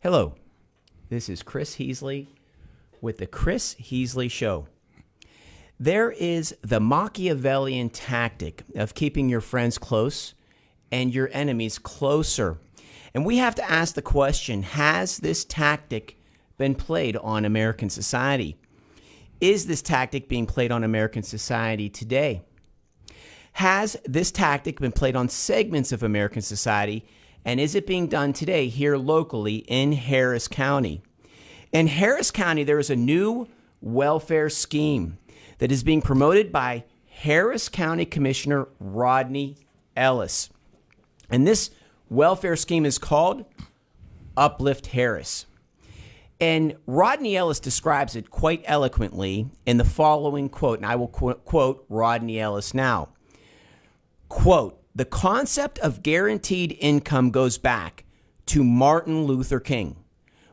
Hello, this is Chris Heasley with the Chris Heasley Show. There is the Machiavellian tactic of keeping your friends close and your enemies closer. And we have to ask the question, has this tactic been played on American society? Is this tactic being played on American society today? Has this tactic been played on segments of American society? And is it being done today here locally in Harris County? In Harris County, there is a new welfare scheme that is being promoted by Harris County Commissioner Rodney Ellis. And this welfare scheme is called Uplift Harris. And Rodney Ellis describes it quite eloquently in the following quote, and I will quote Rodney Ellis now. Quote, "The concept of guaranteed income goes back to Martin Luther King.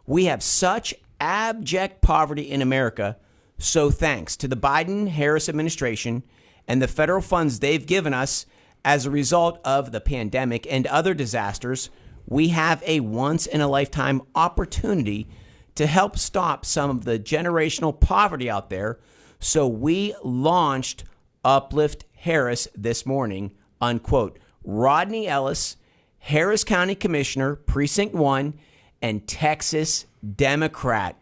We have such abject poverty in America, so thanks to the Biden-Harris administration and the federal funds they've given us as a result of the pandemic and other disasters, we have a once-in-a-lifetime opportunity to help stop some of the generational poverty out there, so we launched Uplift Harris this morning," unquote. Rodney Ellis, Harris County Commissioner, Precinct 1, and Texas Democrat.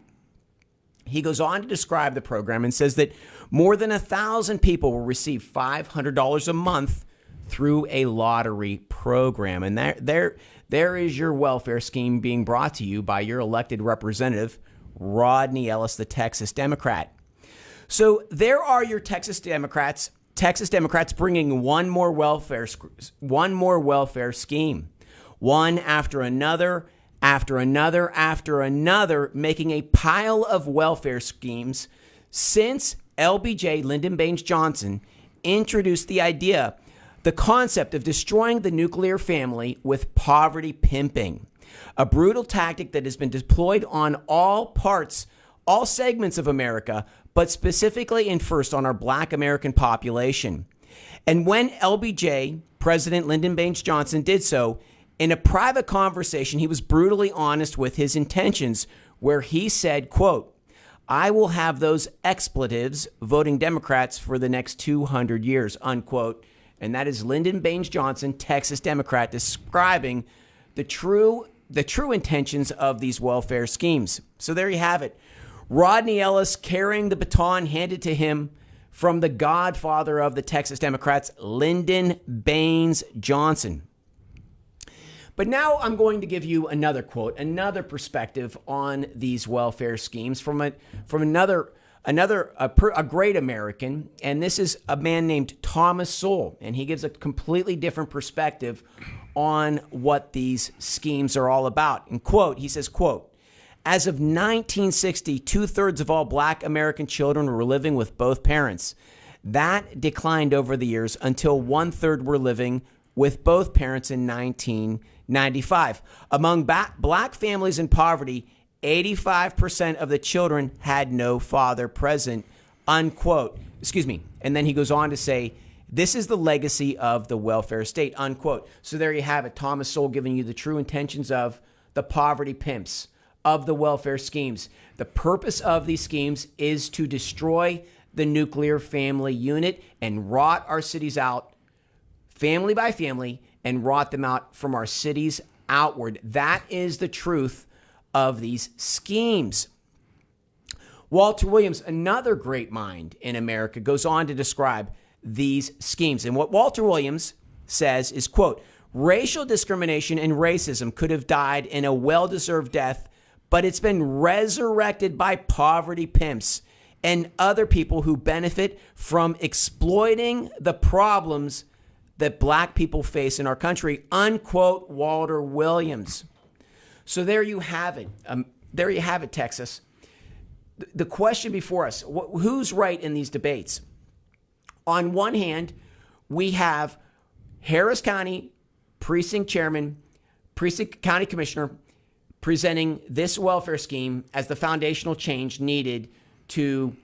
He goes on to describe the program and says that more than 1,000 people will receive $500 a month through a lottery program. And there is your welfare scheme being brought to you by your elected representative, Rodney Ellis, the Texas Democrat. So there are your Texas Democrats bringing one more welfare scheme, one after another, making a pile of welfare schemes since LBJ, Lyndon Baines Johnson, introduced the concept of destroying the nuclear family with poverty pimping, a brutal tactic that has been deployed on all segments of America, but specifically and first on our Black American population. And when LBJ, President Lyndon Baines Johnson, did so, in a private conversation, he was brutally honest with his intentions, where he said, quote, "I will have those expletives voting Democrats for the next 200 years, unquote. And that is Lyndon Baines Johnson, Texas Democrat, describing the true intentions of these welfare schemes. So there you have it. Rodney Ellis carrying the baton handed to him from the godfather of the Texas Democrats, Lyndon Baines Johnson. But now I'm going to give you another quote, another perspective on these welfare schemes from a great American, and this is a man named Thomas Sowell, and he gives a completely different perspective on what these schemes are all about. And quote, he says, quote, "As of 1960, 2/3 of all Black American children were living with both parents. That declined over the years until 1/3 were living with both parents in 1995. Among Black families in poverty, 85% of the children had no father present," unquote. And then he goes on to say, "This is the legacy of the welfare state," unquote. So there you have it. Thomas Sowell giving you the true intentions of the poverty pimps, of the welfare schemes. The purpose of these schemes is to destroy the nuclear family unit and rot our cities out, family by family, and rot them out from our cities outward. That is the truth of these schemes. Walter Williams, another great mind in America, goes on to describe these schemes. And what Walter Williams says is, quote, "Racial discrimination and racism could have died in a well-deserved death, but it's been resurrected by poverty pimps and other people who benefit from exploiting the problems that Black people face in our country," unquote, Walter Williams. So there you have it. Texas. The question before us, who's right in these debates? On one hand, we have Harris County Precinct Chairman, Precinct County Commissioner, presenting this welfare scheme as the foundational change needed to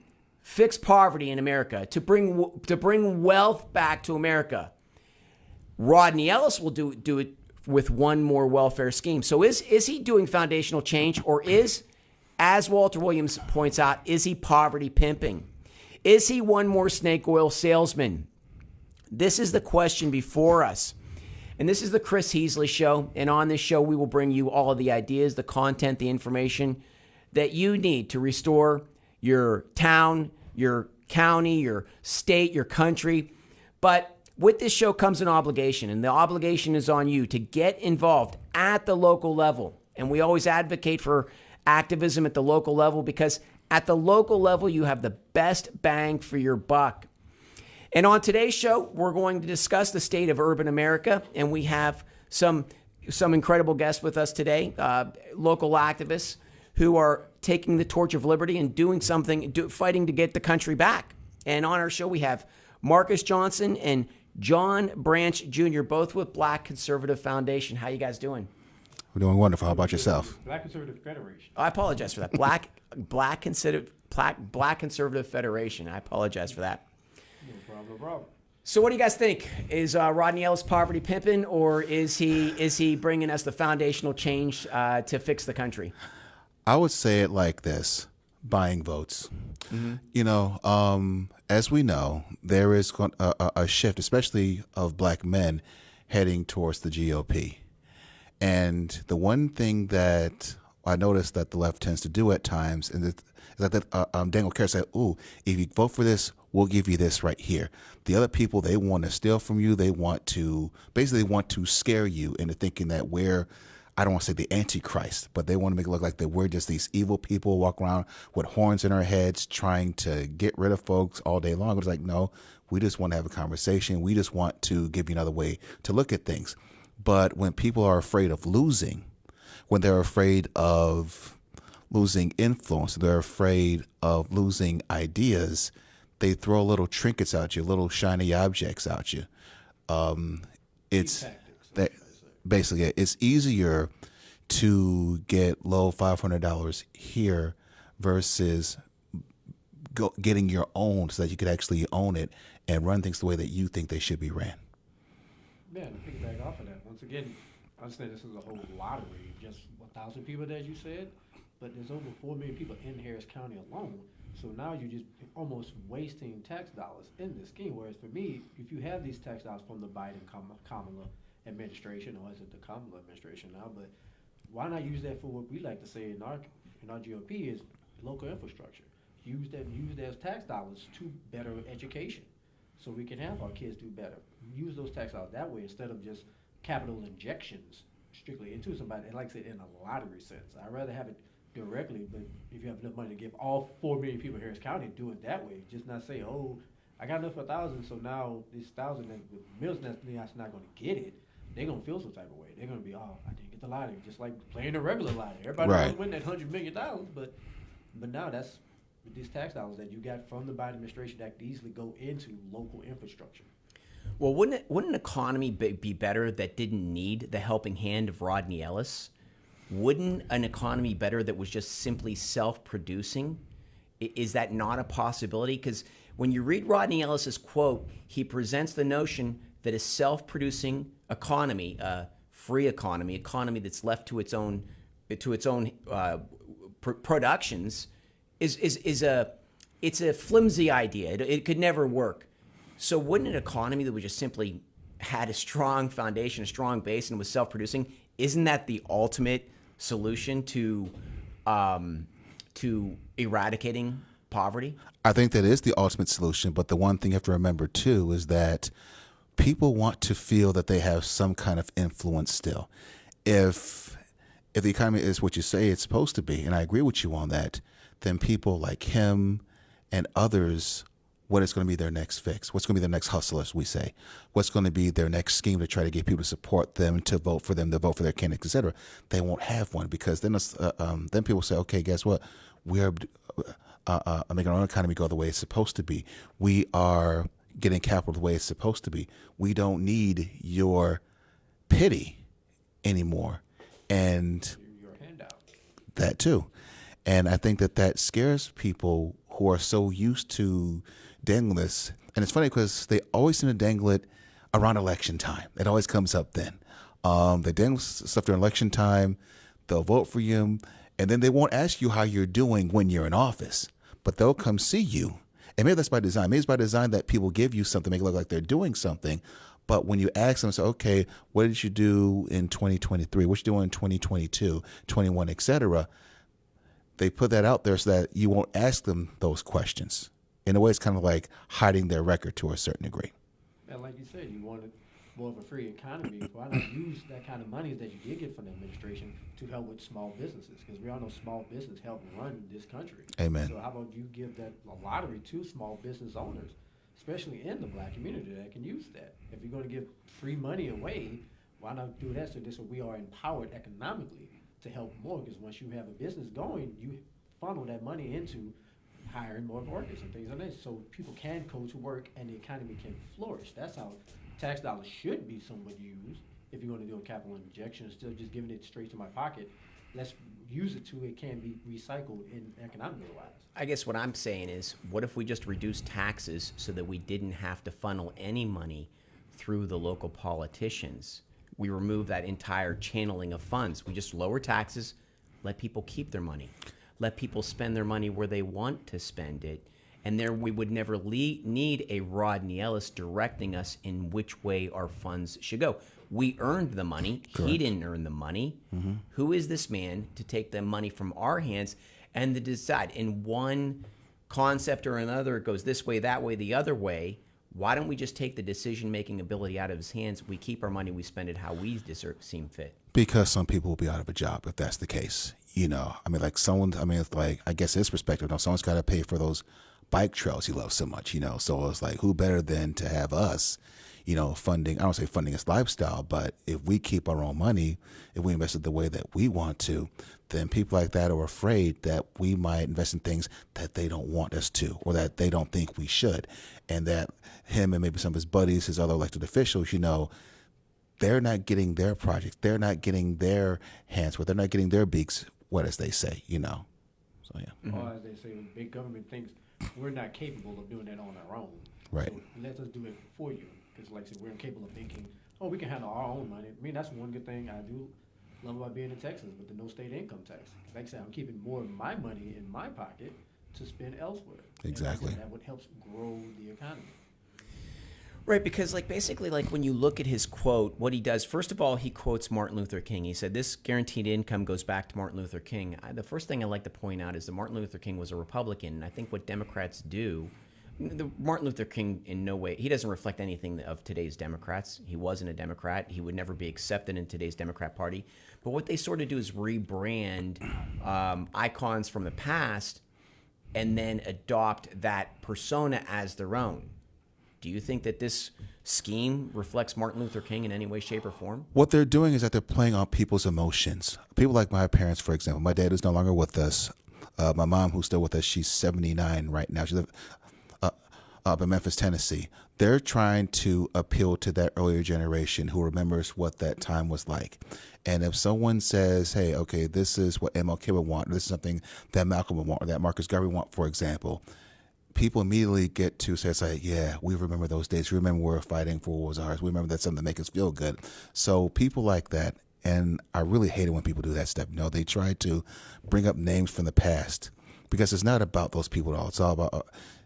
fix poverty in America, to bring wealth back to America. Rodney Ellis will do it with one more welfare scheme. So is he doing foundational change, or is, as Walter Williams points out, is he poverty pimping? Is he one more snake oil salesman? This is the question before us. And this is the Chris Heasley Show. And on this show, we will bring you all of the ideas, the content, the information that you need to restore your town, your county, your state, your country. But with this show comes an obligation, and the obligation is on you to get involved at the local level. And we always advocate for activism at the local level, because at the local level, you have the best bang for your buck. And on today's show, we're going to discuss the state of urban America, and we have some incredible guests with us today, local activists who are taking the torch of liberty and doing something, fighting to get the country back. And on our show, we have Marcus Johnson and John Branch Jr., both with Black Conservative Foundation. How you guys doing? We're doing wonderful. How about yourself? Black Conservative Federation. I apologize for that. Black Conservative Federation. I apologize for that. No problem. So what do you guys think? Is Rodney Ellis poverty pimping, or is he bringing us the foundational change to fix the country? I would say it like this: buying votes. Mm-hmm. You know, as we know, there is a shift, especially of black men, heading towards the GOP. And the one thing that I noticed that the left tends to do at times is that Daniel Kerr said, "Ooh, if you vote for this, we'll give you this right here." The other people, they want to steal from you. They want to scare you into thinking that I don't want to say the Antichrist, but they want to make it look like that we're just these evil people walk around with horns in our heads trying to get rid of folks all day long. It's like, no, we just want to have a conversation. We just want to give you another way to look at things. But when people are afraid of losing, when they're afraid of losing influence, they're afraid of losing ideas, they throw little trinkets at you, little shiny objects at you. Basically, it's easier to get low $500 here versus getting your own, so that you could actually own it and run things the way that you think they should be ran. Yeah, to piggyback off of that, once again, I understand this is a whole lottery, just 1,000 people, as you said, but there's over 4 million people in Harris County alone. So now you're just almost wasting tax dollars in this scheme. Whereas for me, if you have these tax dollars from the Biden Kamala administration, or is it the Kamala administration now? But why not use that for what we like to say in our GOP is local infrastructure. Use those tax dollars to better education, so we can have our kids do better. Use those tax dollars that way instead of just capital injections strictly into somebody. And like I said, in a lottery sense, I'd rather have it directly. But if you have enough money to give all 4 million people in Harris County, do it that way. Just not say, oh, I got enough for 1,000, so now this 1,000 with millions that's not going to get it. They're going to feel some type of way. They're going to be, oh, I didn't get the lottery. Just like playing the regular lottery. Everybody right. Win that $100 million, but now that's with these tax dollars that you got from the Biden administration that could easily go into local infrastructure. Well, wouldn't an economy be better that didn't need the helping hand of Rodney Ellis? Wouldn't an economy better that was just simply self-producing? Is that not a possibility? Because when you read Rodney Ellis's quote, he presents the notion that a self-producing economy, a free economy that's left to its own productions, is a flimsy idea. It could never work. So wouldn't an economy that was just simply had a strong foundation, a strong base, and was self-producing, isn't that the ultimate solution to eradicating poverty? I think that is the ultimate solution. But the one thing you have to remember too is that people want to feel that they have some kind of influence still. If the economy is what you say it's supposed to be, and I agree with you on that, then people like him and others, what is going to be their next fix? What's going to be their next hustle, as we say? What's going to be their next scheme to try to get people to support them, to vote for them, to vote for their candidates, et cetera? They won't have one, because then people say, okay, guess what? We're making our own economy go the way it's supposed to be. We are getting capital the way it's supposed to be. We don't need your pity anymore. And your handout. That too. And I think that scares people who are so used to dangling this. And it's funny because they always seem to dangle it around election time. It always comes up then. They did stuff during election time. They'll vote for you, and then they won't ask you how you're doing when you're in office, but they'll come see you. And maybe that's by design. Maybe it's by design that people give you something, make it look like they're doing something. But when you ask them, say, okay, what did you do in 2023? What you doing in 2022, 21, et cetera? They put that out there so that you won't ask them those questions. In a way, it's kind of like hiding their record to a certain degree. And like you said, you wanted more of a free economy. Why not use that kind of money that you did get from the administration to help with small businesses? Because we all know small business help run this country. Amen. So how about you give that a lottery to small business owners, especially in the black community that can use that? If you're going to give free money away, why not do that so this way we are empowered economically to help more? Because once you have a business going, you funnel that money into hiring more workers and things like that, so people can go to work and the economy can flourish. That's how tax dollars should be somewhat used. If you're going to do a capital injection instead of just giving it straight to my pocket, let's use it to it can be recycled in economically wise. I guess what I'm saying is, what if we just reduced taxes so that we didn't have to funnel any money through the local politicians? We remove that entire channeling of funds. We just lower taxes, let people keep their money, let people spend their money where they want to spend it, and there we would never need a Rodney Ellis directing us in which way our funds should go. We earned the money. Correct. He didn't earn the money. Mm-hmm. Who is this man to take the money from our hands and to decide in one concept or another, it goes this way, that way, the other way? Why don't we just take the decision-making ability out of his hands? We keep our money, we spend it how we seem fit. Because some people will be out of a job if that's the case. You know, I mean, like someone, I mean, it's like, I guess his perspective, someone's got to pay for those bike trails he loves so much, you know. So it's like, who better than to have us, you know, funding, I don't say funding his lifestyle, but if we keep our own money, if we invest it the way that we want to, then people like that are afraid that we might invest in things that they don't want us to, or that they don't think we should. And that him and maybe some of his buddies, his other elected officials, you know, they're not getting their projects. They're not getting their hands wet. They're not getting their beaks wet, as they say, you know. So, yeah. Or as they say, the big government thinks we're not capable of doing that on our own. Right. So let us do it for you. Because like I said, we're incapable of thinking, oh, we can handle our own money. I mean, that's one good thing I do love about being in Texas with the no state income tax. Like I said, I'm keeping more of my money in my pocket to spend elsewhere. Exactly. And that would help grow the economy. Right, because like basically like when you look at his quote, what he does, first of all, he quotes Martin Luther King. He said this guaranteed income goes back to Martin Luther King. The first thing I like to point out is that Martin Luther King was a Republican, and I think what Democrats do, Martin Luther King in no way, he doesn't reflect anything of today's Democrats. He wasn't a Democrat. He would never be accepted in today's Democrat Party. But what they sort of do is rebrand icons from the past and then adopt that persona as their own. Do you think that this scheme reflects Martin Luther King in any way, shape, or form? What they're doing is that they're playing on people's emotions. People like my parents, for example. My dad is no longer with us. My mom, who's still with us, she's 79 right now. She's up in Memphis, Tennessee. They're trying to appeal to that earlier generation who remembers what that time was like. And if someone says, hey, okay, this is what MLK would want, or this is something that Malcolm would want, or that Marcus Garvey would want, for example, people immediately get to say, it's like, yeah, we remember those days. We remember we were fighting for what was ours. We remember that's something that makes us feel good. So people like that, and I really hate it when people do that stuff. You know, they try to bring up names from the past because it's not about those people at all.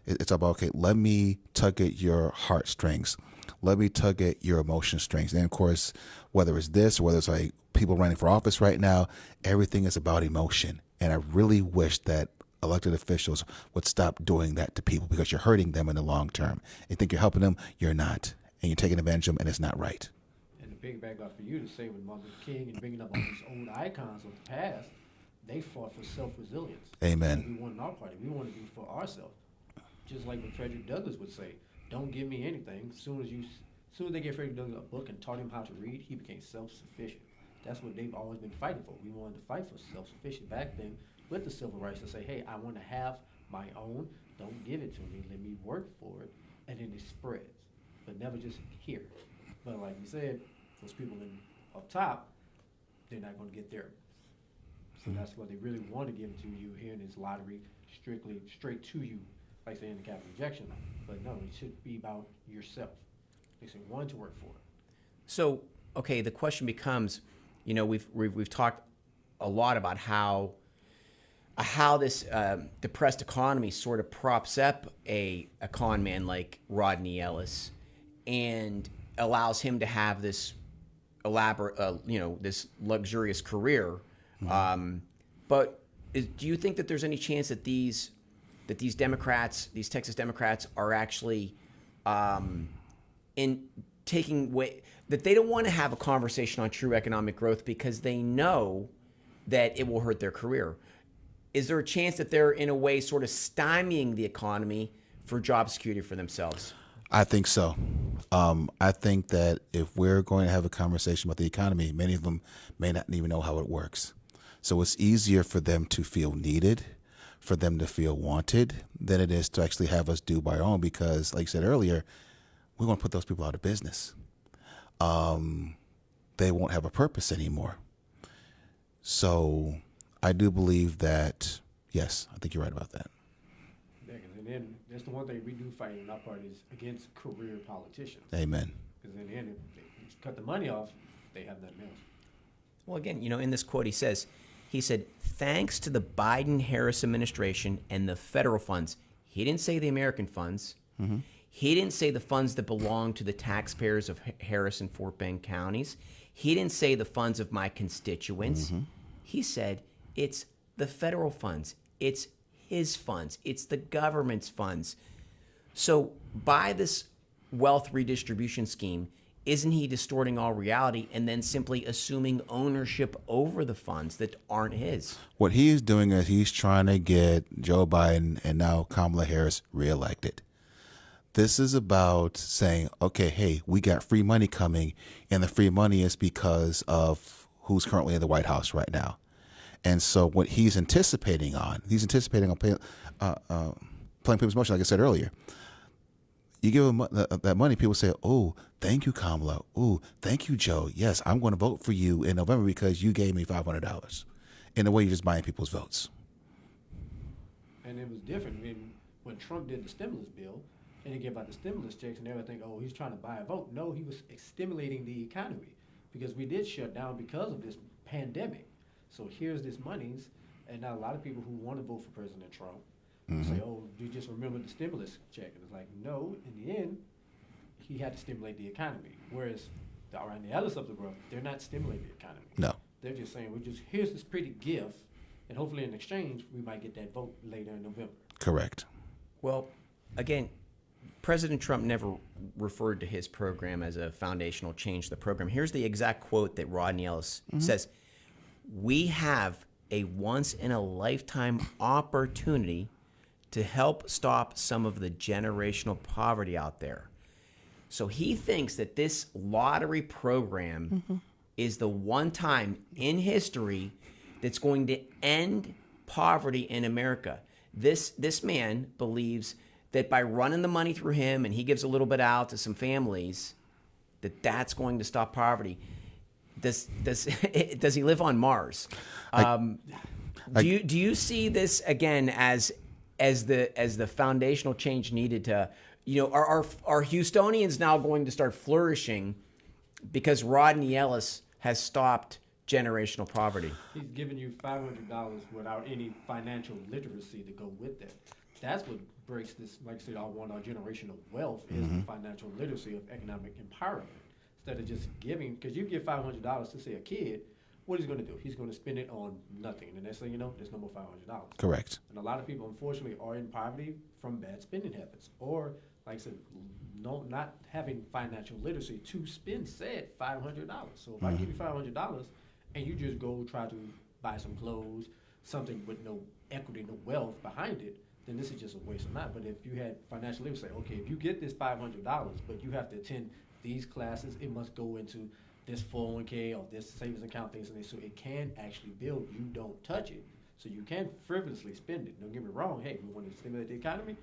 It's about, okay, let me tug at your heartstrings. Let me tug at your emotion strings. And of course, whether it's this or whether it's like people running for office right now, everything is about emotion. And I really wish that elected officials would stop doing that to people because you're hurting them in the long term. You think you're helping them, you're not. And you're taking advantage of them, and it's not right. And the big bag off for you to say with Martin Luther King and bringing up all these old icons of the past, they fought for self-resilience. Amen. We want in our party. We want to do for ourselves. Just like what Frederick Douglass would say, don't give me anything. As soon as they gave Frederick Douglass a book and taught him how to read, he became self-sufficient. That's what they've always been fighting for. We wanted to fight for self-sufficient back then with the civil rights to say, hey, I want to have my own. Don't give it to me. Let me work for it. And then it spreads. But never just here. But like you said, those people up top, they're not going to get there. So that's what they really want to give it to you here in this lottery, straight to you, like say in the capital injection. But no, it should be about yourself. They say one to work for. So okay, the question becomes, we've talked a lot about how this depressed economy sort of props up a con man like Rodney Ellis and allows him to have this elaborate, this luxurious career. But do you think that there's any chance that these Democrats, these Texas Democrats, are actually in taking away, that they don't want to have a conversation on true economic growth because they know that it will hurt their career? Is there a chance that they're in a way sort of stymieing the economy for job security for themselves? I think so. I think that if we're going to have a conversation about the economy, many of them may not even know how it works. So it's easier for them to feel needed, for them to feel wanted, than it is to actually have us do by our own, because, like you said earlier, we want to put those people out of business. They won't have a purpose anymore. So I do believe that, yes, I think you're right about that. Yeah, and then that's the one thing we do fight in our party is against career politicians. Amen. Because in the end, if they cut the money off, they have nothing else. Well, again, in this quote, he said, thanks to the Biden-Harris administration and the federal funds. He didn't say the American funds. Mm-hmm. He didn't say the funds that belong to the taxpayers of Harris and Fort Bend counties. He didn't say the funds of my constituents. Mm-hmm. He said it's the federal funds. It's his funds. It's the government's funds. So by this wealth redistribution scheme, isn't he distorting all reality and then simply assuming ownership over the funds that aren't his? What he is doing is he's trying to get Joe Biden and now Kamala Harris reelected. This is about saying, okay, hey, we got free money coming, and the free money is because of who's currently in the White House right now. And so what he's anticipating on playing people's motion, like I said earlier. You give them that money, people say, oh, thank you, Kamala. Oh, thank you, Joe. Yes, I'm going to vote for you in November because you gave me $500. In a way, you're just buying people's votes. And it was different when Trump did the stimulus bill and he gave out the stimulus checks and everything. Oh, he's trying to buy a vote. No, he was stimulating the economy because we did shut down because of this pandemic. So here's this monies, and now a lot of people who want to vote for President Trump say, oh, you just remember the stimulus check. And it's like, no, in the end, he had to stimulate the economy. Whereas around the other side of the world, they're not stimulating the economy. No. They're just saying, here's this pretty gift, and hopefully in exchange, we might get that vote later in November. Correct. Well, again, President Trump never referred to his program as a foundational change to the program. Here's the exact quote that Rodney Ellis says. We have a once-in-a-lifetime opportunity to help stop some of the generational poverty out there. So he thinks that this lottery program is the one time in history that's going to end poverty in America. This man believes that by running the money through him and he gives a little bit out to some families, that's going to stop poverty. Does he live on Mars? Do you see this again as the foundational change needed to, are Houstonians now going to start flourishing because Rodney Ellis has stopped generational poverty? He's giving you $500 without any financial literacy to go with that. That's what breaks this, like I said, our generational wealth is the financial literacy of economic empowerment. Instead of just giving, because you give $500 to, say, a kid, what he's going to do? He's going to spend it on nothing. And the next thing you know, there's no more $500. Correct. And a lot of people, unfortunately, are in poverty from bad spending habits. Or, like I said, not having financial literacy to spend said $500. So if I give you $500 and you just go try to buy some clothes, something with no equity, no wealth behind it, then this is just a waste of time. But if you had financial literacy, okay, if you get this $500, but you have to attend these classes, it must go into this 401k or this savings account, things, and so it can actually build. You don't touch it, so you can frivolously spend it. Don't get me wrong. Hey, we want to stimulate the economy.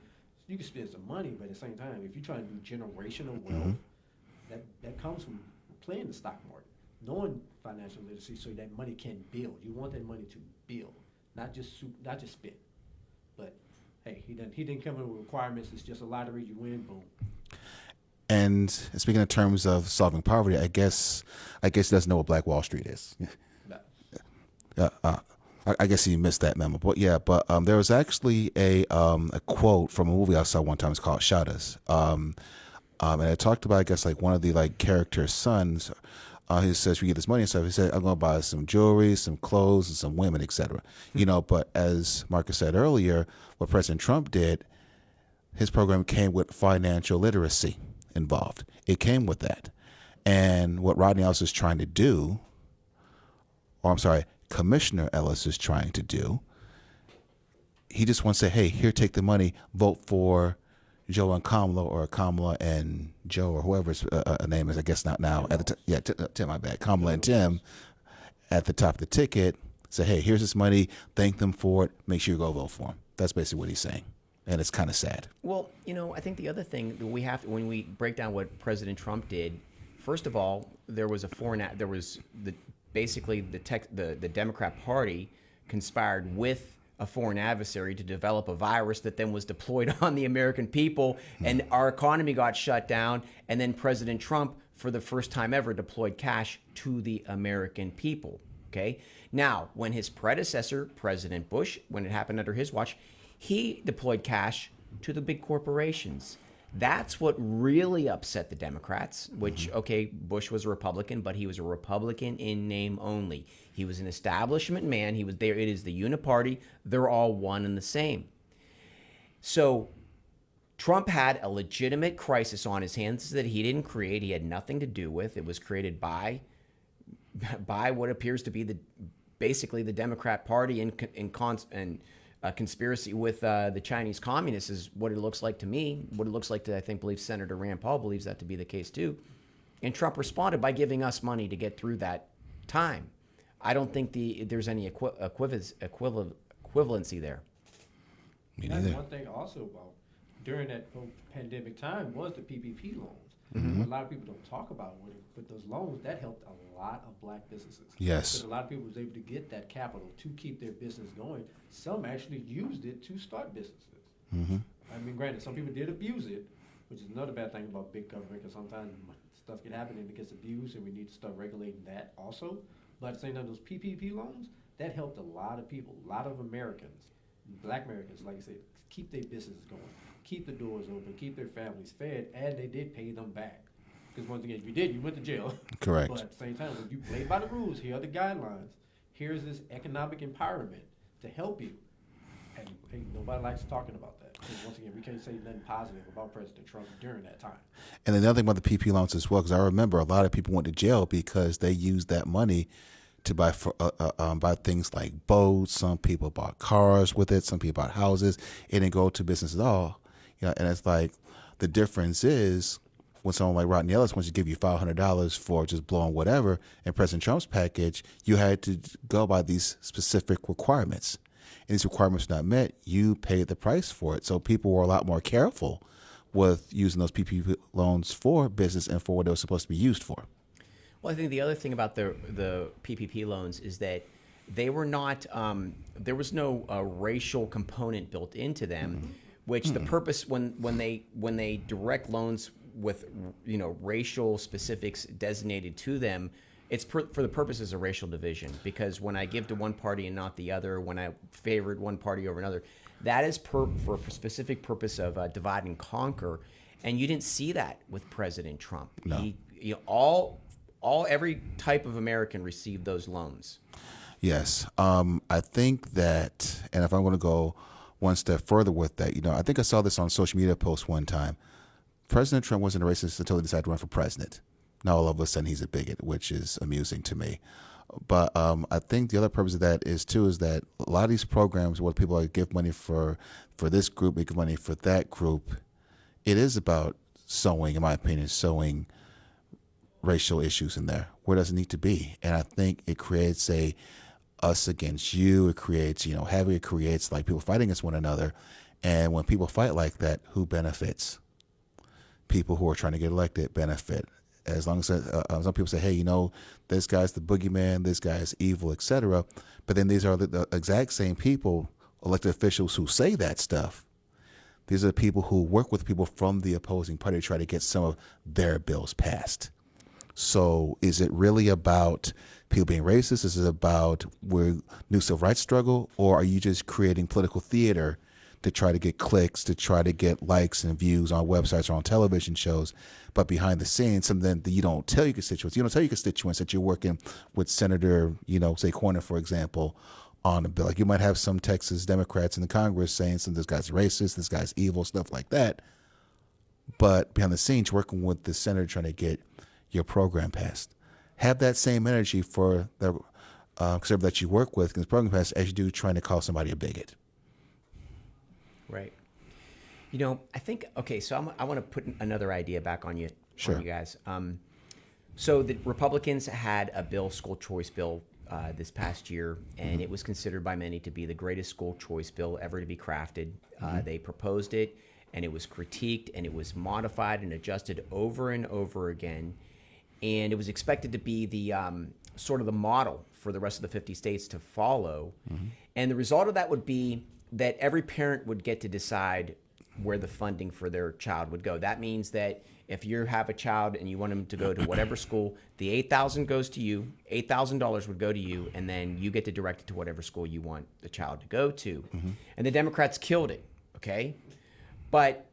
You can spend some money, but at the same time, if you're trying to do generational wealth, that comes from playing the stock market, knowing financial literacy, so that money can build. You want that money to build, not just spend. But hey, he didn't come in with requirements. It's just a lottery. You win, boom. And speaking in terms of solving poverty, I guess he doesn't know what Black Wall Street is. I guess he missed that memo. But yeah, there was actually a quote from a movie I saw one time. It's called Shadows. And it talked about, I guess, like one of the like character's sons. He says, "We get this money and stuff." He said, "I'm going to buy some jewelry, some clothes, and some women, etc." But as Marcus said earlier, what President Trump did, his program came with financial literacy involved. It came with that. And what Rodney Ellis is trying to do, or I'm sorry, Commissioner Ellis is trying to do, he just wants to say, hey, here, take the money, vote for Joe and Kamala, or Kamala and Joe, or whoever's name is, I guess not now. Tim, my bad. Kamala and Tim at the top of the ticket, say, hey, here's this money, thank them for it, make sure you go vote for them. That's basically what he's saying. And it's kind of sad. Well, I think the other thing that we have to, when we break down what President Trump did, first of all, basically the Democrat Party conspired with a foreign adversary to develop a virus that then was deployed on the American people, and our economy got shut down. And then President Trump, for the first time ever, deployed cash to the American people. Okay. Now, when his predecessor, President Bush, when it happened under his watch, he deployed cash to the big corporations. That's what really upset the Democrats, which, okay, Bush was a Republican, but he was a Republican in name only. He was an establishment man. He was there. It is the uniparty. They're all one and the same. So Trump had a legitimate crisis on his hands that he didn't create. He had nothing to do with. It was created by what appears to be basically the Democrat Party and conspiracy with the Chinese communists is what it looks like to me. What it looks like to, I believe Senator Rand Paul believes that to be the case too. And Trump responded by giving us money to get through that time. I don't think there's any equivalency there. Me That's neither. one thing also about during that whole pandemic time was the PPP loans. Mm-hmm. A lot of people don't talk about it, but those loans, that helped a lot of black businesses. Yes. Because a lot of people was able to get that capital to keep their business going. Some actually used it to start businesses. Mm-hmm. I mean, granted, some people did abuse it, which is another bad thing about big government, because sometimes stuff can happen and it gets abused, and we need to start regulating that also. But at the same time, those PPP loans, that helped a lot of people, a lot of Americans, black Americans, like I said, keep their businesses going, keep the doors open, keep their families fed, and they did pay them back. Because once again, if you did, you went to jail. Correct. But at the same time, when you play by the rules, here are the guidelines. Here's this economic empowerment to help you. And hey, nobody likes talking about that. Because once again, we can't say nothing positive about President Trump during that time. And another thing about the PP loans as well, because I remember a lot of people went to jail because they used that money to buy things like boats. Some people bought cars with it. Some people bought houses. It didn't go to business at all. And it's like the difference is when someone like Rodney Ellis wants to give you $500 for just blowing whatever, in President Trump's package, you had to go by these specific requirements. And these requirements were not met, you paid the price for it. So people were a lot more careful with using those PPP loans for business and for what they were supposed to be used for. Well, I think the other thing about the PPP loans is that they were not. There was no racial component built into them, which the purpose when they direct loans with racial specifics designated to them, it's for the purposes of racial division. Because when I give to one party and not the other, when I favored one party over another, that is for a specific purpose of divide and conquer. And you didn't see that with President Trump. No. Every type of American received those loans. Yes. I think that, and if I'm going to go one step further with that, I think I saw this on social media post one time. President Trump wasn't a racist until he decided to run for president. Now all of a sudden he's a bigot, which is amusing to me. But I think the other purpose of that is that a lot of these programs where people give money for this group, they give money for that group, it is about sowing, in my opinion, racial issues in there where it doesn't need to be. And I think it creates a us against you. It creates, it creates like people fighting against one another. And when people fight like that, who benefits? People who are trying to get elected benefit. As long as some people say, hey, this guy's the boogeyman, this guy is evil, etc. But then these are the exact same people, elected officials who say that stuff, These are the people who work with people from the opposing party to try to get some of their bills passed. So is it really about people being racist? Is it about new civil rights struggle? Or are you just creating political theater to try to get clicks, to try to get likes and views on websites or on television shows? But behind the scenes, something that you don't tell your constituents. You don't tell your constituents that you're working with Senator, say Corner, for example, on a bill. Like you might have some Texas Democrats in the Congress saying this guy's racist, this guy's evil, stuff like that. But behind the scenes, you're working with the senator trying to get your program passed. Have that same energy for the conservative that you work with in the program passed as you do trying to call somebody a bigot. Right. I think, so I want to put another idea back on you, Sure. on you guys. So the Republicans had a bill, school choice bill, this past year, and it was considered by many to be the greatest school choice bill ever to be crafted. They proposed it, and it was critiqued, and it was modified and adjusted over and over again. And it was expected to be the sort of the model for the rest of the 50 states to follow. And the result of that would be that every parent would get to decide where the funding for their child would go. That means that if you have a child and you want them to go to whatever school, the $8,000 goes to you, $8,000 would go to you, and then you get to direct it to whatever school you want the child to go to. And the Democrats killed it, okay? But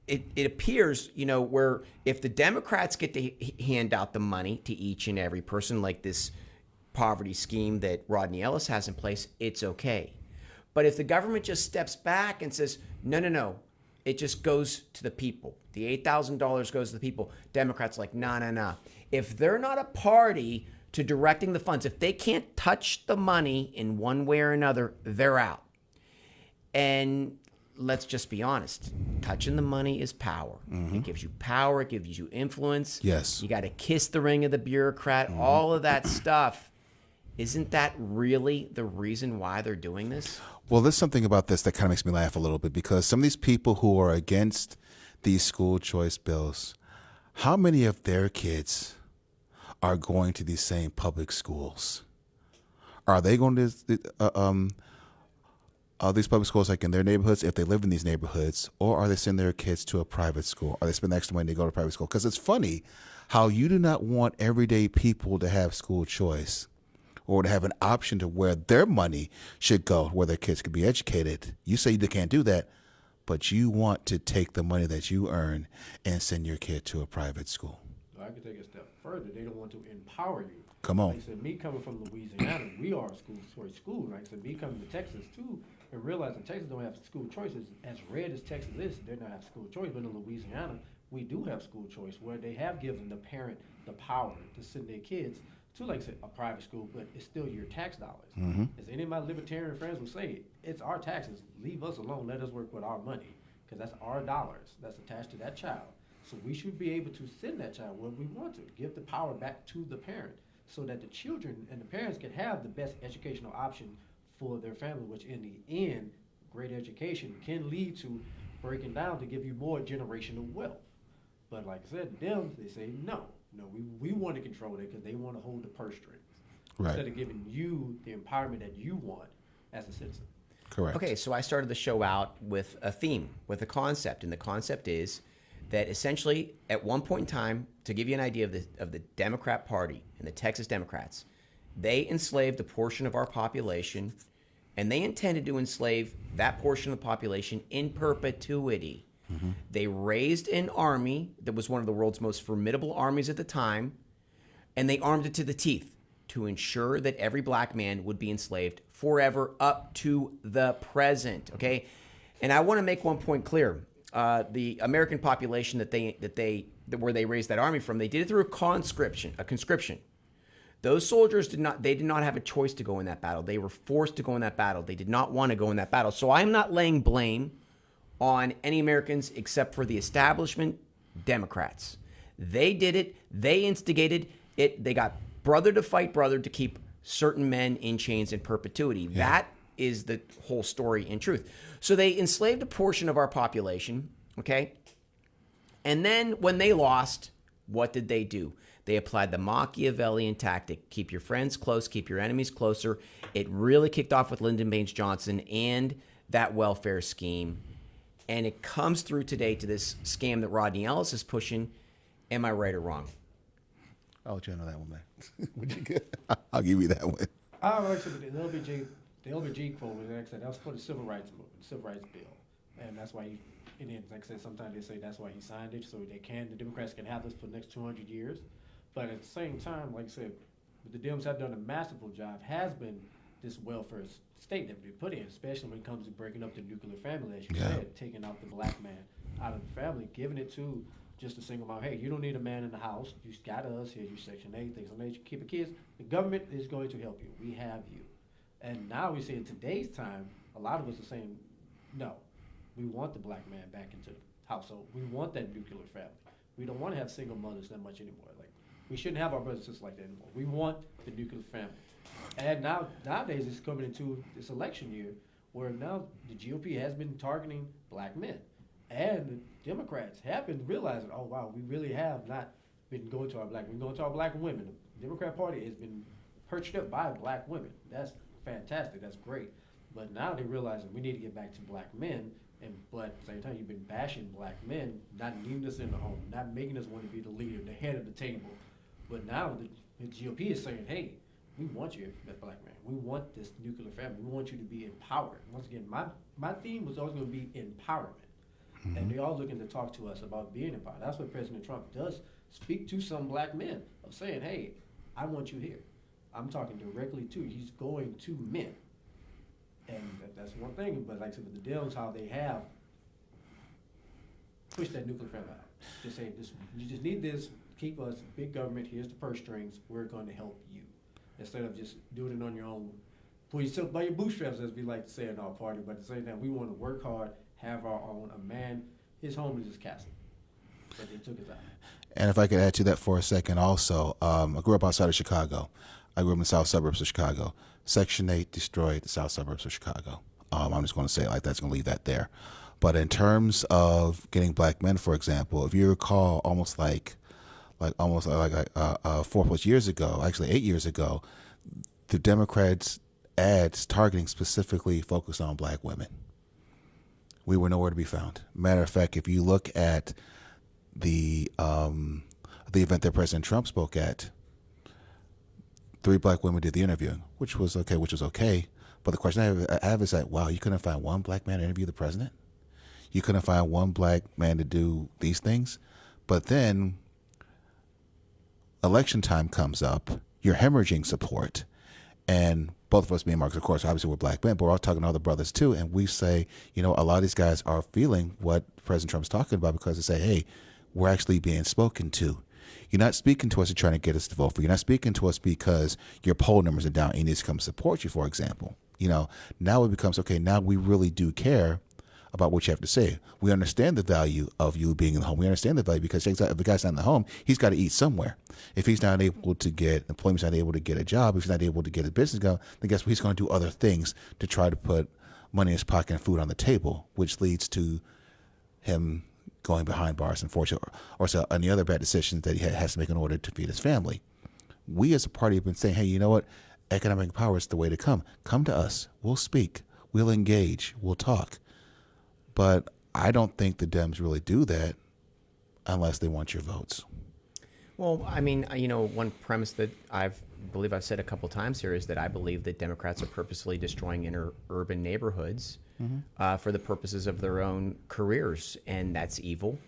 it appears, where if the Democrats get to hand out the money to each and every person, like this poverty scheme that Rodney Ellis has in place, it's okay. But if the government just steps back and says, no, it just goes to the people. The $8,000 goes to the people. Democrats like, no. If they're not a party to directing the funds, if they can't touch the money in one way or another, they're out. And let's just be honest. Touching the money is power. It gives you power. It gives you influence. Yes. You got to kiss the ring of the bureaucrat, all of that stuff. Isn't that really the reason why they're doing this? Well, there's something about this that kind of makes me laugh a little bit, because some of these people who are against these school choice bills, how many of their kids are going to these same public schools? Are they going to these public schools like in their neighborhoods, if they live in these neighborhoods, or are they sending their kids to a private school? Are they spending extra money to go to private school? Because it's funny how you do not want everyday people to have school choice, or to have an option to where their money should go, where their kids could be educated. You say they can't do that, but you want to take the money that you earn and send your kid to a private school. I could take a step further. They don't want to empower you. Come on. Like I said, me coming from Louisiana, we are a school choice school. Like I said, me coming to Texas too, and realizing Texas don't have school choices. As red as Texas is, they don't have school choice. But in Louisiana, we do have school choice, where they have given the parent the power to send their kids to, like I said, a private school, but it's still your tax dollars. As any of my libertarian friends will say, it's our taxes. Leave us alone. Let us work with our money, because that's our dollars that's attached to that child. So we should be able to send that child where we want to. Give the power back to the parent, so that the children and the parents can have the best educational option for their family, which in the end, great education can lead to breaking down to give you more generational wealth. But like I said, they say no, we want to control it, because they want to hold the purse strings. Right. Instead of giving you the empowerment that you want as a citizen. Correct. Okay, so I started the show out with a theme, with a concept, and the concept is that essentially, at one point in time, to give you an idea of the Democrat Party and the Texas Democrats, they enslaved a portion of our population, and they intended to enslave that portion of the population in perpetuity. They raised an army that was one of the world's most formidable armies at the time, and they armed it to the teeth to ensure that every black man would be enslaved forever up to the present. Okay, and I want to make one point clear: the American population where they raised that army from, they did it through a conscription. Those soldiers did not have a choice to go in that battle. They were forced to go in that battle. They did not want to go in that battle. So I'm not laying blame on any Americans except for the establishment Democrats. They did it. They instigated it. They got brother to fight brother to keep certain men in chains in perpetuity. Yeah. That is the whole story in truth. So they enslaved a portion of our population, okay? And then when they lost, what did they do? They applied the Machiavellian tactic: keep your friends close, keep your enemies closer. It really kicked off with Lyndon Baines Johnson and that welfare scheme. And it comes through today to this scam that Rodney Ellis is pushing. Am I right or wrong? I'll let you know that one, man. Would you get? I'll give you that one. I like to the LBJ quote was, like I said, that was for the civil rights movement, civil rights bill, and that's why he. And then, like I said, sometimes they say that's why he signed it, so the Democrats can have this for the next 200 years. But at the same time, like I said, what the Dems have done a masterful job has been this welfare state that we put in, especially when it comes to breaking up the nuclear family, as you said, taking out the black man out of the family, giving it to just a single mom. Hey, you don't need a man in the house. You got us here. You Section 8, things like that. You keep the kids. The government is going to help you. We have you. And now we see in today's time, a lot of us are saying, no, we want the black man back into the household. We want that nuclear family. We don't want to have single mothers that much anymore. Like, we shouldn't have our brothers and sisters like that anymore. We want the nuclear family. And nowadays, it's coming into this election year where now the GOP has been targeting black men. And the Democrats have been realizing, oh, wow, we really have not been going to our black women. We're going to our black women. The Democrat Party has been perched up by black women. That's fantastic. That's great. But now they're realizing we need to get back to black men. But at the same time, you've been bashing black men, not needing us in the home, not making us want to be the leader, the head of the table. But now the GOP is saying, hey, we want you as black man. We want this nuclear family. We want you to be empowered. Once again, my theme was always going to be empowerment. And they're all looking to talk to us about being empowered. That's what President Trump does, speak to some black men of saying, hey, I want you here. I'm talking directly to you. He's going to men. And that's one thing. But like I said, with the Dems, how they have pushed that nuclear family out. Just say, you just need this, keep us, big government, here's the purse strings, we're going to help you. Instead of just doing it on your own. Pull yourself by your bootstraps, as we like to say in our party. But at the same time, we want to work hard, have our own. A man, his home is his castle. But they took it out. And if I could add to that for a second also, I grew up outside of Chicago. I grew up in the south suburbs of Chicago. Section 8 destroyed the south suburbs of Chicago. I'm just going to say it like that. It's going to leave that there. But in terms of getting black men, for example, if you recall, almost like 4+ years ago, actually 8 years ago, the Democrats' ads targeting specifically focused on black women. We were nowhere to be found. Matter of fact, if you look at the event that President Trump spoke at, 3 black women did the interviewing, which was okay. But the question I have is that, wow, you couldn't find one black man to interview the president? You couldn't find one black man to do these things? But then election time comes up, you're hemorrhaging support, and both of us, me and Marcus, of course, obviously we're black men, but we're all talking to other brothers too, and we say, a lot of these guys are feeling what President Trump's talking about because they say, hey, we're actually being spoken to. You're not speaking to us to try to get us to vote for you. You're not speaking to us because your poll numbers are down and you need to come support you, for example. Now it becomes, okay, now we really do care about what you have to say. We understand the value of you being in the home. We understand the value because if the guy's not in the home, he's got to eat somewhere. If he's not able to get employment, he's not able to get a job, if he's not able to get a business going, then guess what? He's going to do other things to try to put money in his pocket and food on the table, which leads to him going behind bars, unfortunately, or any other bad decisions that he has to make in order to feed his family. We as a party have been saying, hey, you know what? Economic power is the way to come. Come to us. We'll speak. We'll engage. We'll talk. But I don't think the Dems really do that unless they want your votes. Well, I mean, one premise that I believe I've said a couple times here is that I believe that Democrats are purposely destroying inner urban neighborhoods for the purposes of their own careers, and that's evil.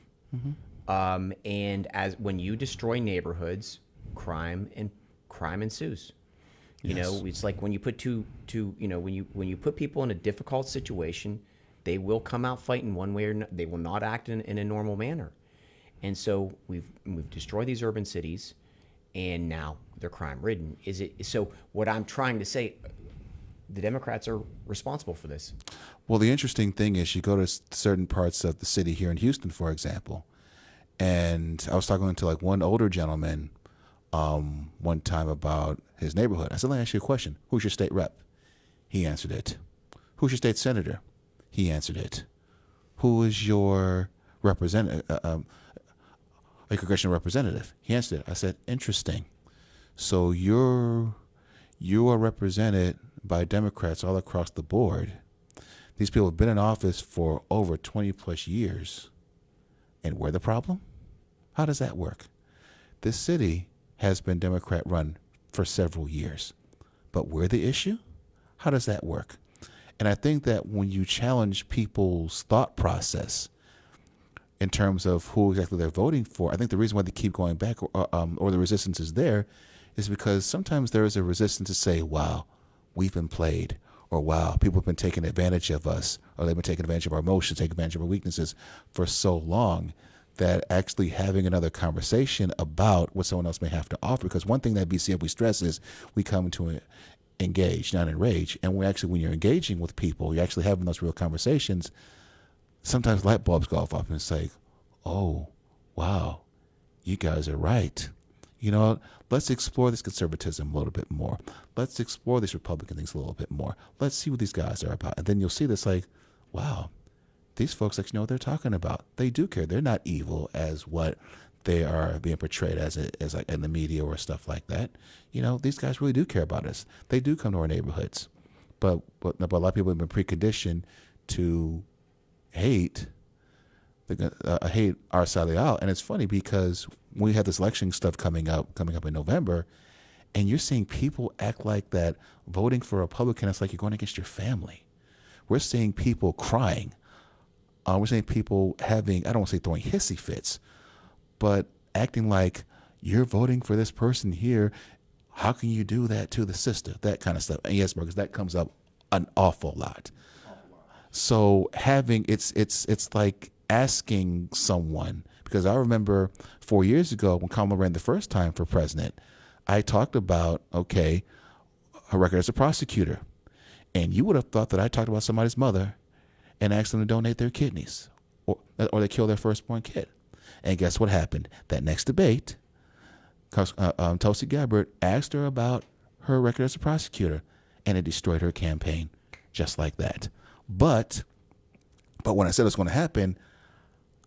And when you destroy neighborhoods, crime ensues. It's like when you put when you put people in a difficult situation, they will come out fighting one way or another. They will not act in a normal manner. And so we've destroyed these urban cities, and now they're crime-ridden. So what I'm trying to say, the Democrats are responsible for this. Well, the interesting thing is you go to certain parts of the city here in Houston, for example, and I was talking to one older gentleman one time about his neighborhood. I said, let me ask you a question. Who's your state rep? He answered it. Who's your state senator? He answered it. Who is your representative? A congressional representative? He answered it. I said, interesting. So you are represented by Democrats all across the board. These people have been in office for over 20 plus years. And we're the problem? How does that work? This city has been Democrat run for several years, but we're the issue? How does that work? And I think that when you challenge people's thought process in terms of who exactly they're voting for, I think the reason why they keep going back or the resistance is there is because sometimes there is a resistance to say, wow, we've been played, or wow, people have been taking advantage of us, or they've been taking advantage of our emotions, taking advantage of our weaknesses for so long that actually having another conversation about what someone else may have to offer, because one thing that BCF we stress is we come to engage, not enrage. And we actually, when you're engaging with people, you're actually having those real conversations, sometimes light bulbs go off and it's like, oh, wow, you guys are right. You know, let's explore this conservatism a little bit more. Let's explore these Republican things a little bit more. Let's see what these guys are about. And then you'll see this like, wow, these folks actually know what they're talking about. They do care. They're not evil as what they are being portrayed as like in the media or stuff like that. You know, these guys really do care about us. They do come to our neighborhoods. But a lot of people have been preconditioned to hate our side of the aisle. And it's funny because we have this election stuff coming up in November, and you're seeing people act like that voting for a Republican, it's like you're going against your family. We're seeing people crying. We're seeing people having, I don't want to say throwing hissy fits, but acting like you're voting for this person here. How can you do that to the sister? That kind of stuff. And yes, because that comes up an awful lot. So having, it's like asking someone, because I remember 4 years ago when Kamala ran the first time for president, I talked about, okay, her record as a prosecutor. And you would have thought that I talked about somebody's mother and asked them to donate their kidneys or they kill their firstborn kid. And guess what happened? That next debate, Tulsi Gabbard asked her about her record as a prosecutor, and it destroyed her campaign just like that. But when I said it's going to happen,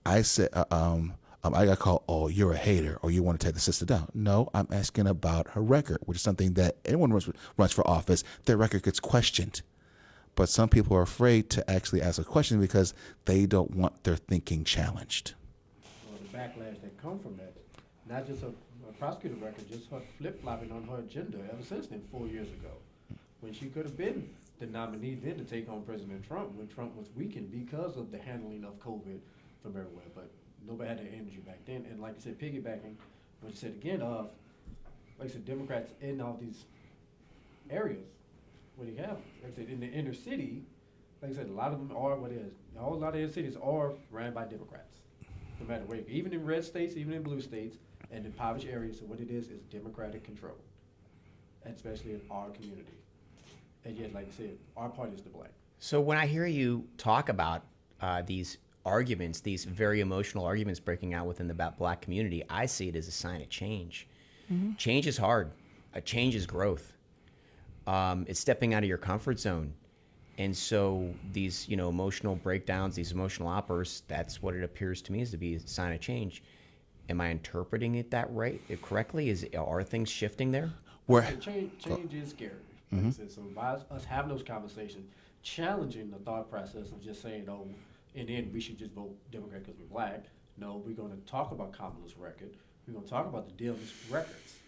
I said, I got called, oh, you're a hater, or you want to take the sister down. No, I'm asking about her record, which is something that anyone runs for office, their record gets questioned. But some people are afraid to actually ask a question because they don't want their thinking challenged. Well, the backlash that come from that, not just a prosecutor record, just her flip-flopping on her agenda ever since then, 4 years ago, when she could have been the nominee then to take on President Trump when Trump was weakened because of the handling of COVID from everywhere. But nobody had that energy back then. And like I said, piggybacking what you said again of, like I said, Democrats in all these areas, what do you have? Like I said, in the inner city, like I said, a lot of them are what it is. A whole lot of inner cities are ran by Democrats, no matter where. Even in red states, even in blue states, and in impoverished areas. So what it is Democratic control, and especially in our community. And yet, like I said, our party is to blame. So when I hear you talk about these arguments, these very emotional arguments breaking out within the Black community, I see it as a sign of change. Mm-hmm. Change is hard. Change is growth. It's stepping out of your comfort zone. And so these, emotional breakdowns, these emotional outbursts, that's what it appears to me is to be a sign of change. Am I interpreting it that right? Correctly? Are things shifting there? Change is scary. Like I said, so by us having those conversations, challenging the thought process of just saying, oh, in the end, we should just vote Democrat because we're Black. No, we're going to talk about Kamala's record. We're going to talk about the Dems' records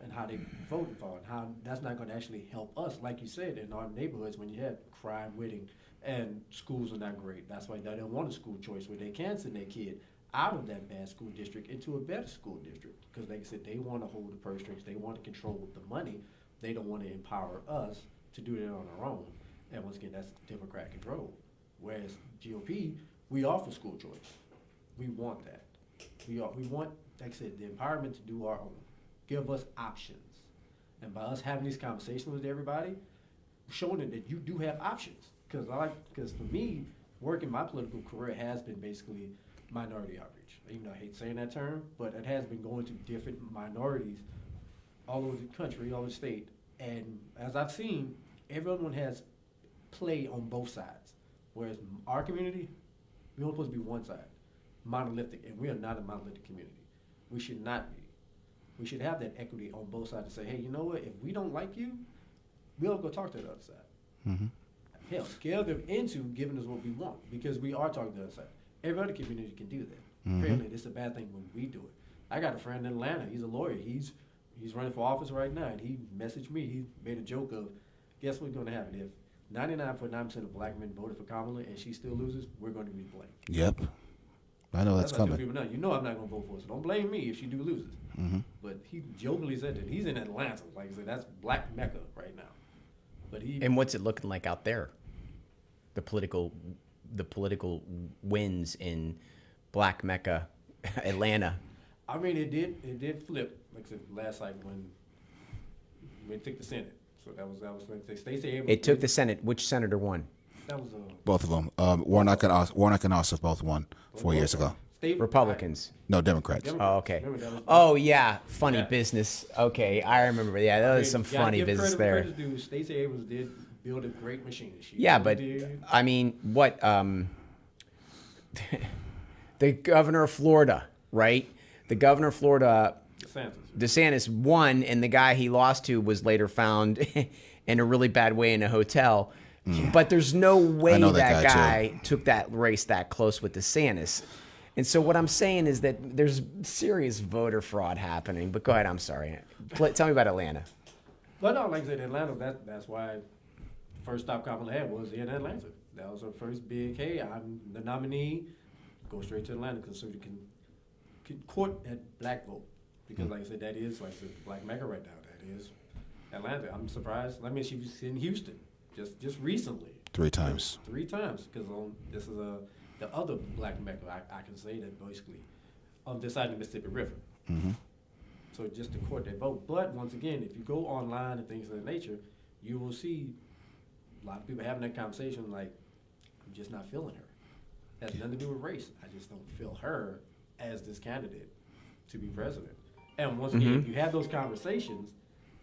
and how they voted for, and how that's not going to actually help us. Like you said, in our neighborhoods, when you have crime, winning, and schools are not great. That's why they don't want a school choice where they can send their kid out of that bad school district into a better school district. Because like I said, they want to hold the purse strings. They want to control the money. They don't want to empower us to do it on our own. And once again, that's Democrat control. Whereas GOP, we offer school choice. We want that. We want, like I said, the empowerment to do our own. Give us options. And by us having these conversations with everybody, showing them that you do have options. Because for me, working my political career has been basically minority outreach. Even though I hate saying that term, but it has been going to different minorities all over the country, all over the state. And as I've seen, everyone has play on both sides. Whereas our community, we're only supposed to be one side, monolithic, and we are not a monolithic community. We should not be. We should have that equity on both sides to say, hey, you know what, if we don't like you, we'll go talk to the other side. Mm-hmm. hell, scare them into giving us what we want, because we are talking to the other side. Every other community can do that. Apparently, it's a bad thing when we do it. I got a friend in Atlanta. He's a lawyer. He's running for office right now, and he messaged me. He made a joke of, guess what's going to happen if 99.9% of black men voted for Kamala and she still loses? We're going to be blamed. Yep. I know that's what I tell coming. people now. You know I'm not going to vote for her, so don't blame me if she do loses. But he jokingly said that he's in Atlanta. Like I said, that's Black Mecca right now. But And what's it looking like out there? The political wins in Black Mecca, Atlanta. I mean, it did flip. Like I said, last cycle when it took the Senate. So that was like Stacey Abrams. It took the Senate. Which senator won? That was Both of them. Warnock and Ossoff both won 4 years ago. Republicans. No, Democrats. Oh, okay. Remember, Oh, yeah. Funny Yeah. business. Okay, I remember. Yeah, that was some funny business there. Stacey Abrams did build a great machine. She Yeah, really but did. I mean, what? The governor of Florida, right? The governor of Florida, DeSantis won, and the guy he lost to was later found in a really bad way in a hotel. But there's no way that guy took that race that close with DeSantis. And so what I'm saying is that there's serious voter fraud happening. But go ahead, I'm sorry. Tell me about Atlanta. But no, like I said, Atlanta, that's why the first stop Kamala had was in Atlanta. That was her first big, hey, I'm the nominee, go straight to Atlanta so you can court that black vote. Because like I said, that is, like I said, Black Mecca right now. That is Atlanta. I'm surprised. I mean, she was in Houston just recently. 3 times. 3 times, because this is the other Black Mecca, I can say that basically, on this side of the Mississippi River. So just to court that vote. But once again, if you go online and things of that nature, you will see a lot of people having that conversation like, I'm just not feeling her. It has nothing to do with race. I just don't feel her as this candidate to be president. And once again, if you have those conversations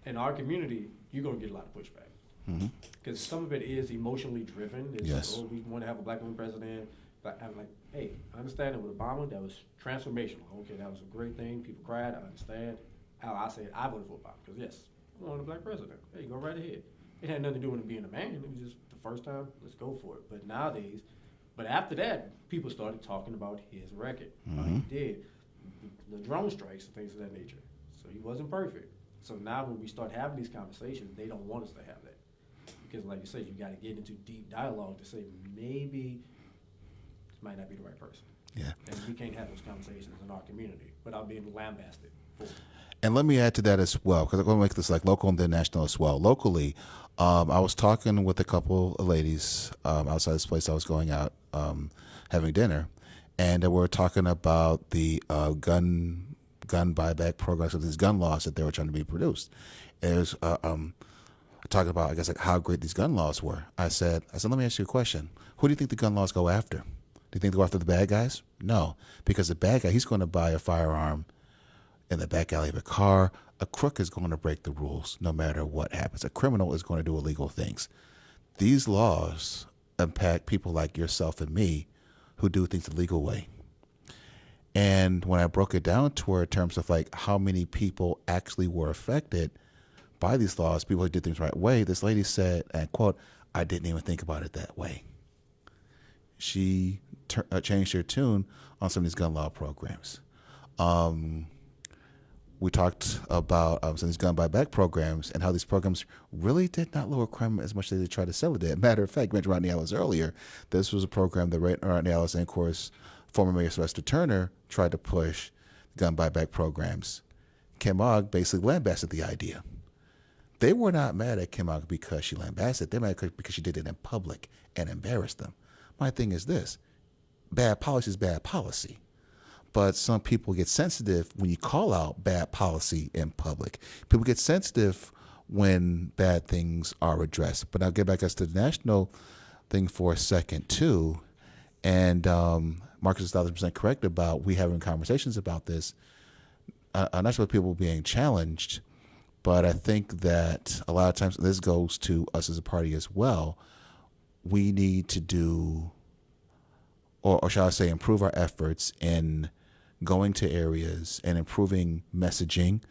in our community, you're going to get a lot of pushback. Because some of it is emotionally driven. It's Yes. we want to have a black woman president. But I'm like, hey, I understand it with Obama. That was transformational. Okay, that was a great thing. People cried. I understand. I said I voted for Obama because, yes, I want a black president. Hey, go right ahead. It had nothing to do with him being a man. It was just the first time. Let's go for it. But nowadays, after that, people started talking about his record. How he did. The drone strikes and things of that nature. So he wasn't perfect. So now when we start having these conversations, they don't want us to have that. Because like you said, you got to get into deep dialogue to say maybe this might not be the right person. Yeah. And we can't have those conversations in our community without being lambasted for it. And let me add to that as well, because I'm going to make this like local and then national as well. Locally, I was talking with a couple of ladies outside this place I was going out having dinner, and we were talking about the gun buyback programs of these gun laws that they were trying to be produced. It was talking about, I guess, like how great these gun laws were. I said, let me ask you a question. Who do you think the gun laws go after? Do you think they go after the bad guys? No, because the bad guy, he's going to buy a firearm in the back alley of a car. A crook is going to break the rules no matter what happens. A criminal is going to do illegal things. These laws impact people like yourself and me who do things the legal way. And when I broke it down to her in terms of like how many people actually were affected by these laws, people who did things the right way, this lady said, and quote, I didn't even think about it that way. She changed her tune on some of these gun law programs. We talked about some of these gun buyback programs and how these programs really did not lower crime as much as they tried to sell it did. Matter of fact, you mentioned Rodney Ellis earlier. This was a program that Rodney Ellis and, of course, former Mayor Sylvester Turner tried to push gun buyback programs. Kim Ogg basically lambasted the idea. They were not mad at Kim Ogg because she lambasted. They're mad at her because she did it in public and embarrassed them. My thing is this. Bad policy is bad policy. But some people get sensitive when you call out bad policy in public. People get sensitive when bad things are addressed. But I'll get back us to the national thing for a second, too. And Marcus is 1,000% correct about we having conversations about this. Not sure people being challenged, but I think that a lot of times, this goes to us as a party as well, we need to do, or shall I say, improve our efforts in going to areas and improving messagers,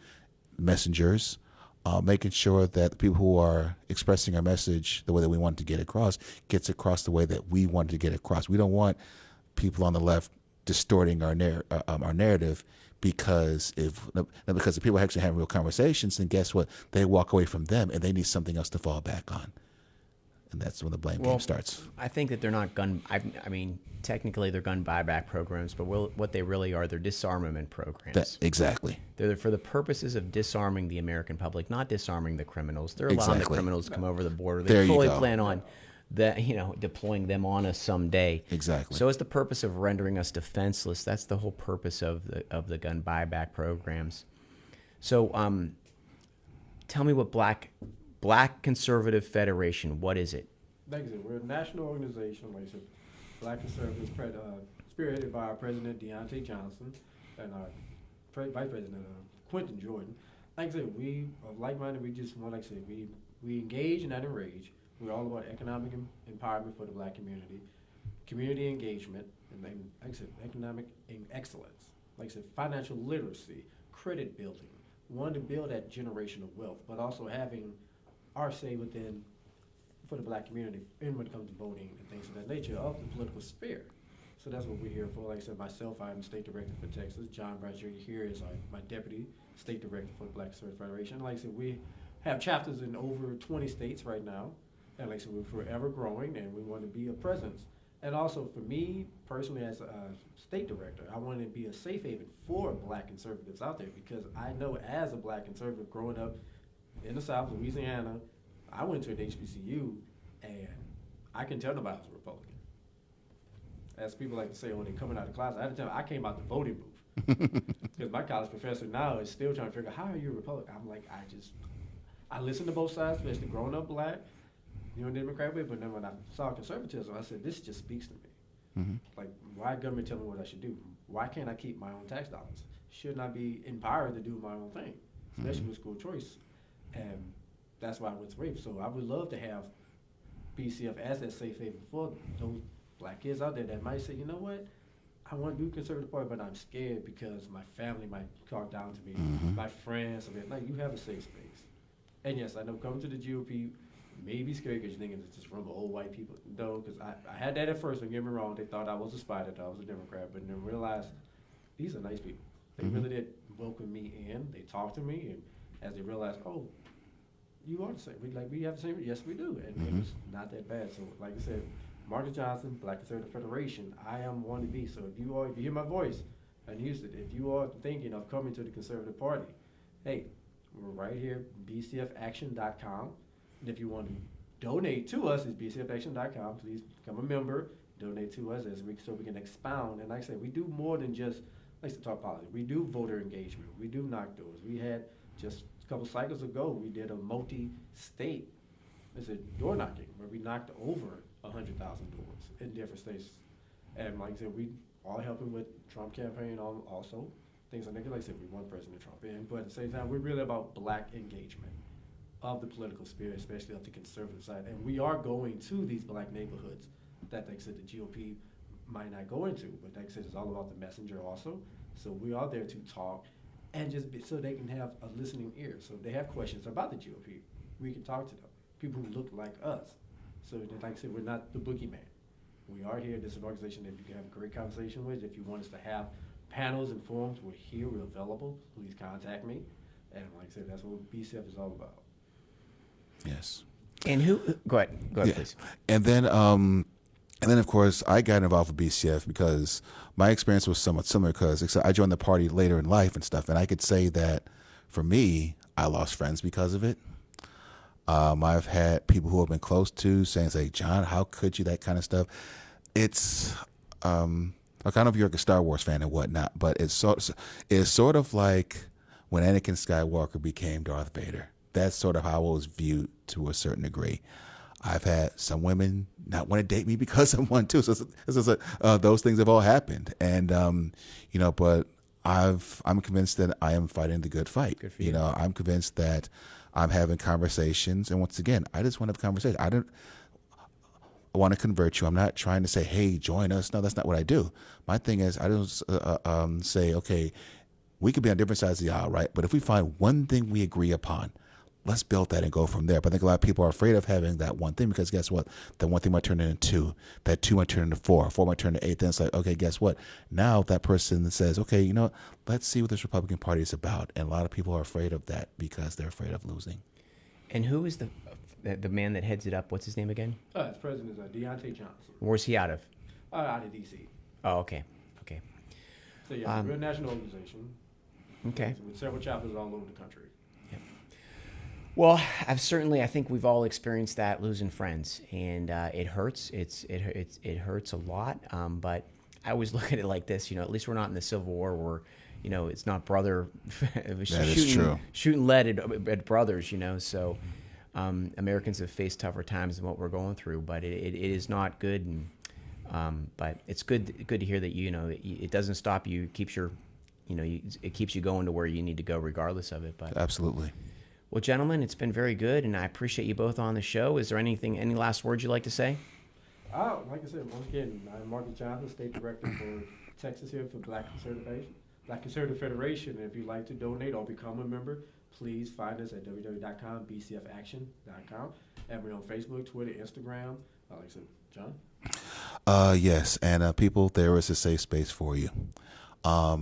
making sure that the people who are expressing our message the way that we want to get across gets across the way that we want to get across. We don't want people on the left distorting our narrative, because if the people actually have real conversations, then guess what? They walk away from them and they need something else to fall back on. And that's when the blame game starts. I think that they're not I mean, technically they're gun buyback programs, but what they really are, they're disarmament programs. Exactly. They're for the purposes of disarming the American public, not disarming the criminals. They're allowing the criminals to come over the border. They fully plan on that, deploying them on us someday. Exactly. So it's the purpose of rendering us defenseless. That's the whole purpose of the gun buyback programs. So tell me what Black Conservative Federation, what is it? Like I said, we're a national organization, like I said, Black Conservatives, spearheaded by our President Deontay Johnson and our Vice President Quentin Jordan. Like I said, we are like-minded. We just want, like I said, we engage and not enrage. We're all about economic empowerment for the Black community, community engagement, and then, like I said, economic excellence. Like I said, financial literacy, credit building. We want to build that generational wealth, but also having our say within for the Black community and when it comes to voting and things of that nature of the political sphere. So that's what we're here for. Like I said, myself, I'm State Director for Texas. John Brown Jr. here is my Deputy State Director for the Black Conservative Federation. Like I said, we have chapters in over 20 states right now. And like I said, we're forever growing and we want to be a presence. And also for me, personally, as a State Director, I want to be a safe haven for Black conservatives out there, because I know as a Black conservative growing up in the South, Louisiana, I went to an HBCU, and I can tell nobody I was a Republican. As people like to say when they're coming out of class, I had to tell them I came out the voting booth. Because my college professor now is still trying to figure out, how are you a Republican? I'm like, I listen to both sides, especially growing up Black, Democrat way, but then when I saw conservatism, I said, this just speaks to me. Mm-hmm. Like, why government tell me what I should do? Why can't I keep my own tax dollars? Shouldn't I be empowered to do my own thing, especially with school choice? And that's why I went to RAPE. So I would love to have BCF as that safe haven for those Black kids out there that might say, you know what, I want to do conservative party, but I'm scared because my family might talk down to me, my friends. I mean, like, you have a safe space. And yes, I know coming to the GOP may be scary because you think it's just run by old white people. No, because I had that at first, don't get me wrong. They thought I was a spy, they thought I was a Democrat, but then realized these are nice people. They really did welcome me in. They talked to me, and as they realized, oh, you are the same. We have the same. Yes, we do, and it was not that bad. So, like I said, Marcus Johnson, Black Conservative Federation. I am one to be. So if you hear my voice in Houston, if you are thinking of coming to the Conservative Party, hey, we're right here, bcfaction.com. And if you want to donate to us, it's bcfaction.com. Please become a member, donate to us so we can expound. And like I said, we do more than just to talk politics. We do voter engagement. We do knock doors. We had just a couple cycles ago, we did a multi-state, door knocking, where we knocked over 100,000 doors in different states. And like I said, we all helping with Trump campaign also, things like that. Like I said, we want President Trump in, but at the same time, we're really about Black engagement of the political sphere, especially of the conservative side. And we are going to these Black neighborhoods that, like I said, the GOP might not go into, but like I said, it's all about the messenger also. So we are there to talk and so they can have a listening ear. So if they have questions about the GOP, we can talk to them, people who look like us. So like I said, we're not the boogeyman. We are here. This is an organization that you can have a great conversation with. If you want us to have panels and forums, we're here, we're available. Please contact me. And like I said, that's what BCF is all about. Yes. And go ahead, please. And then of course, I got involved with BCF because my experience was somewhat similar, because I joined the party later in life and stuff. And I could say that for me, I lost friends because of it. I've had people who have been close to saying, John, how could you, that kind of stuff. It's, like, I don't know if you're a Star Wars fan and whatnot, but it's sort of like when Anakin Skywalker became Darth Vader. That's sort of how I was viewed to a certain degree. I've had some women not want to date me because of one too. So those things have all happened, and but I'm convinced that I am fighting the good fight. Good for you. I'm convinced that I'm having conversations, and once again, I just want to have a conversation. I want to convert you. I'm not trying to say, hey, join us. No, that's not what I do. My thing is, I don't say, okay, we could be on different sides of the aisle, right? But if we find one thing we agree upon, let's build that and go from there. But I think a lot of people are afraid of having that one thing because guess what? That one thing might turn into two. That two might turn into four. Four might turn into eight. Then it's like, okay, guess what? Now that person says, okay, let's see what this Republican Party is about. And a lot of people are afraid of that because they're afraid of losing. And who is the man that heads it up? What's his name again? Its president is Deontay Johnson. Where's he out of? Out of D.C. Oh, okay. Okay. So, yeah, real national organization. Okay. With several chapters all over the country. Well, I think we've all experienced that, losing friends, and it hurts. It hurts a lot. But I always look at it like this. At least we're not in the Civil War where, it's not brother shooting lead at brothers. So Americans have faced tougher times than what we're going through. But it is not good. And but it's good to hear that it doesn't stop you. It keeps it keeps you going to where you need to go regardless of it. But absolutely. Well, gentlemen, it's been very good, and I appreciate you both on the show. Is there any last words you'd like to say? Like I said, once again, I'm Marcus Johnson, State Director for Texas here for Black Conservative Federation. And if you'd like to donate or become a member, please find us at www.com, bcfaction.com. And we're on Facebook, Twitter, Instagram. Like I said, John? Yes, and people, there is a safe space for you. A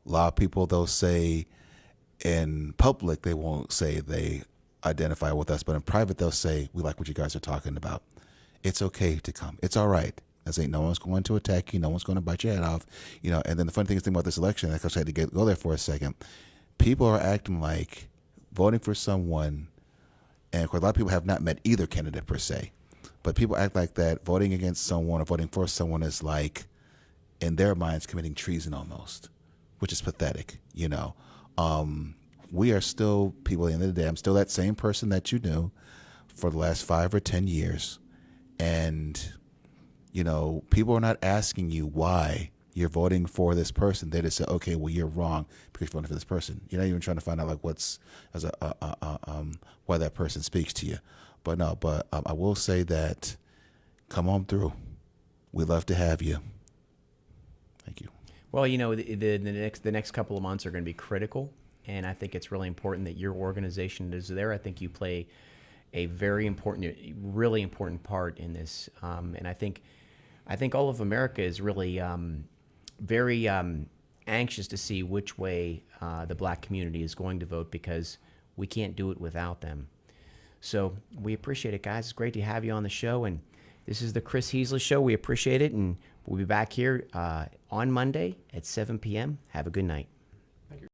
lot of people, they'll say, in public, they won't say they identify with us, but in private, they'll say, we like what you guys are talking about. It's okay to come. It's all right. I say, no one's going to attack you. No one's going to bite your head off. And then the funny thing is, about this election, I had to go there for a second. People are acting like voting for someone, and of course, a lot of people have not met either candidate per se, but people act like that voting against someone or voting for someone is like, in their minds, committing treason almost, which is pathetic, We are still people at the end of the day. I'm still that same person that you knew for the last 5 or 10 years. And, people are not asking you why you're voting for this person. They just say, okay, well, you're wrong because you're voting for this person. You're not even trying to find out why that person speaks to you. But I will say that come on through. We'd love to have you. Thank you. Well, the next couple of months are going to be critical, and I think it's really important that your organization is there. I think you play a really important part in this, and I think all of America is really very anxious to see which way the Black community is going to vote because we can't do it without them. So we appreciate it, guys. It's great to have you on the show, and this is the Chris Heasley Show. We appreciate it, and we'll be back here on Monday at 7 p.m. Have a good night.